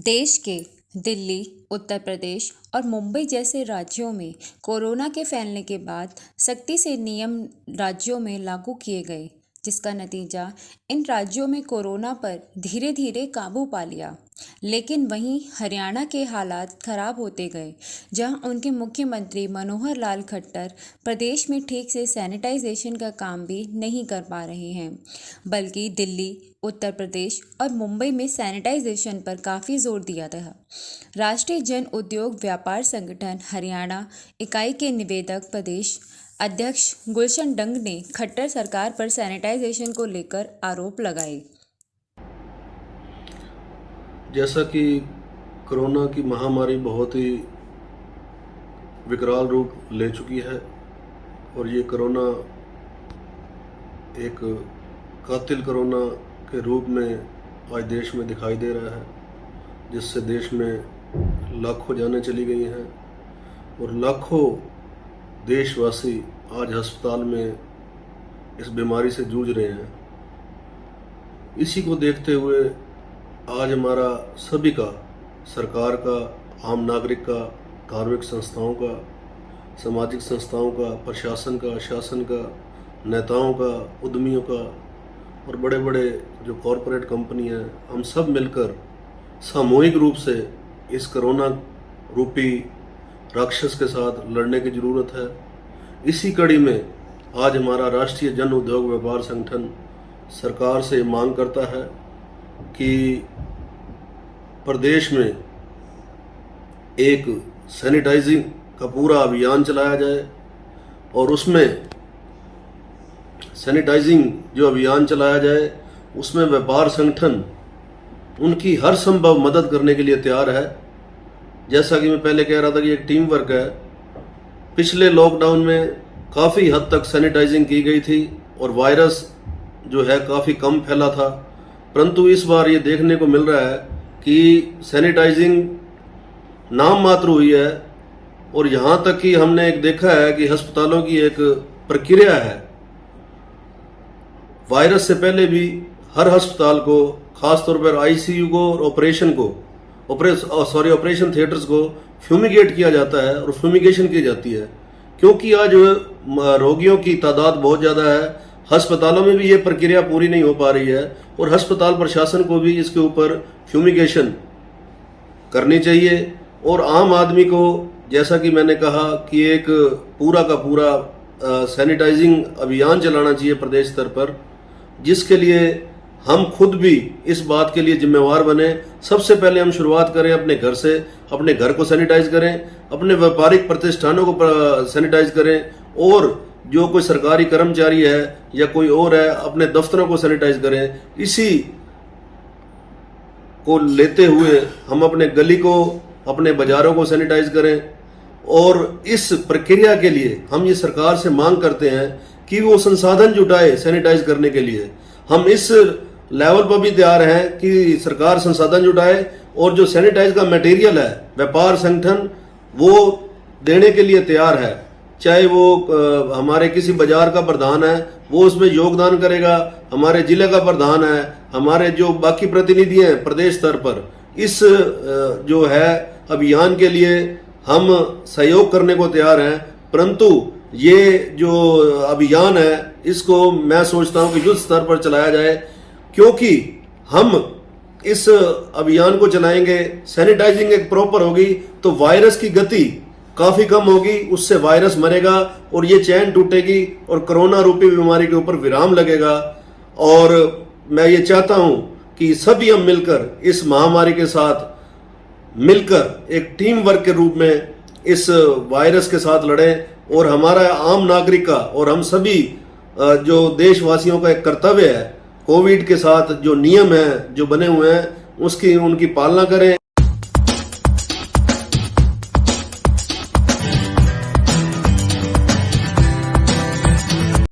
देश के दिल्ली, उत्तर प्रदेश और मुंबई जैसे राज्यों में कोरोना के फैलने के बाद सख्ती से नियम राज्यों में लागू किए गए, जिसका नतीजा इन राज्यों में कोरोना पर धीरे धीरे काबू पा लिया। लेकिन वहीं हरियाणा के हालात खराब होते गए, जहां उनके मुख्यमंत्री मनोहर लाल खट्टर प्रदेश में ठीक से सैनिटाइजेशन का काम भी नहीं कर पा रहे हैं, बल्कि दिल्ली, उत्तर प्रदेश और मुंबई में सैनिटाइजेशन पर काफ़ी जोर दिया था। राष्ट्रीय जन उद्योग व्यापार संगठन हरियाणा इकाई के निवेदक प्रदेश अध्यक्ष गुलशन डंग ने खट्टर सरकार पर सैनिटाइजेशन को लेकर आरोप लगाए। जैसा कि कोरोना की महामारी बहुत ही विकराल रूप ले चुकी है और ये कोरोना एक कातिल कोरोना के रूप में आज देश में दिखाई दे रहा है, जिससे देश में लाखों जानें चली गई हैं और लाखों देशवासी आज अस्पताल में इस बीमारी से जूझ रहे हैं। इसी को देखते हुए आज हमारा सभी का, सरकार का, आम नागरिक का, धार्मिक संस्थाओं का, सामाजिक संस्थाओं का, प्रशासन का, शासन का, नेताओं का, उद्यमियों का और बड़े बड़े जो कॉरपोरेट कंपनी हैं, हम सब मिलकर सामूहिक रूप से इस कोरोना रूपी राक्षस के साथ लड़ने की ज़रूरत है। इसी कड़ी में आज हमारा राष्ट्रीय जन उद्योग व्यापार संगठन सरकार से मांग करता है कि प्रदेश में एक सैनिटाइजिंग का पूरा अभियान चलाया जाए और उसमें सैनिटाइजिंग जो अभियान चलाया जाए उसमें व्यापार संगठन उनकी हर संभव मदद करने के लिए तैयार है। जैसा कि मैं पहले कह रहा था कि एक टीम वर्क है। पिछले लॉकडाउन में काफ़ी हद तक सैनिटाइजिंग की गई थी और वायरस जो है काफ़ी कम फैला था, परंतु इस बार ये देखने को मिल रहा है कि सैनिटाइजिंग नाम मात्र हुई है और यहाँ तक कि हमने एक देखा है कि अस्पतालों की एक प्रक्रिया है। वायरस से पहले भी हर अस्पताल को, खासतौर पर आईसीयू को और ऑपरेशन थिएटर्स को फ्यूमिगेट किया जाता है और फ्यूमिगेशन की जाती है, क्योंकि आज रोगियों की तादाद बहुत ज़्यादा है। अस्पतालों में भी ये प्रक्रिया पूरी नहीं हो पा रही है और अस्पताल प्रशासन को भी इसके ऊपर फ्यूमिगेशन करनी चाहिए और आम आदमी को, जैसा कि मैंने कहा कि एक पूरा का पूरा सैनिटाइजिंग अभियान चलाना चाहिए प्रदेश स्तर पर, जिसके लिए हम खुद भी इस बात के लिए जिम्मेवार बने। सबसे पहले हम शुरुआत करें अपने घर से, अपने घर को सैनिटाइज करें, अपने व्यापारिक प्रतिष्ठानों को सैनिटाइज करें और जो कोई सरकारी कर्मचारी है या कोई और है अपने दफ्तरों को सैनिटाइज करें। इसी को लेते हुए हम अपने गली को, अपने बाजारों को सैनिटाइज करें और इस प्रक्रिया के लिए हम ये सरकार से मांग करते हैं कि वो संसाधन जुटाए सैनिटाइज करने के लिए। हम इस लेवल पर भी तैयार हैं कि सरकार संसाधन जुटाए और जो सैनिटाइज का मटेरियल है व्यापार संगठन वो देने के लिए तैयार है। चाहे वो हमारे किसी बाजार का प्रधान है वो उसमें योगदान करेगा, हमारे जिले का प्रधान है, हमारे जो बाकी प्रतिनिधि हैं प्रदेश स्तर पर, इस जो है अभियान के लिए हम सहयोग करने को तैयार हैं। परंतु ये जो अभियान है इसको मैं सोचता हूं कि युद्ध स्तर पर चलाया जाए, क्योंकि हम इस अभियान को चलाएंगे, सैनिटाइजिंग एक प्रॉपर होगी तो वायरस की गति काफी कम होगी, उससे वायरस मरेगा और ये चैन टूटेगी और कोरोना रूपी बीमारी के ऊपर विराम लगेगा। और मैं ये चाहता हूं कि सभी हम मिलकर इस महामारी के साथ मिलकर एक टीम वर्क के रूप में इस वायरस के साथ लड़ें और हमारा आम नागरिक का और हम सभी जो देशवासियों का एक कर्तव्य है, कोविड के साथ जो नियम हैं जो बने हुए हैं उनकी पालना करें।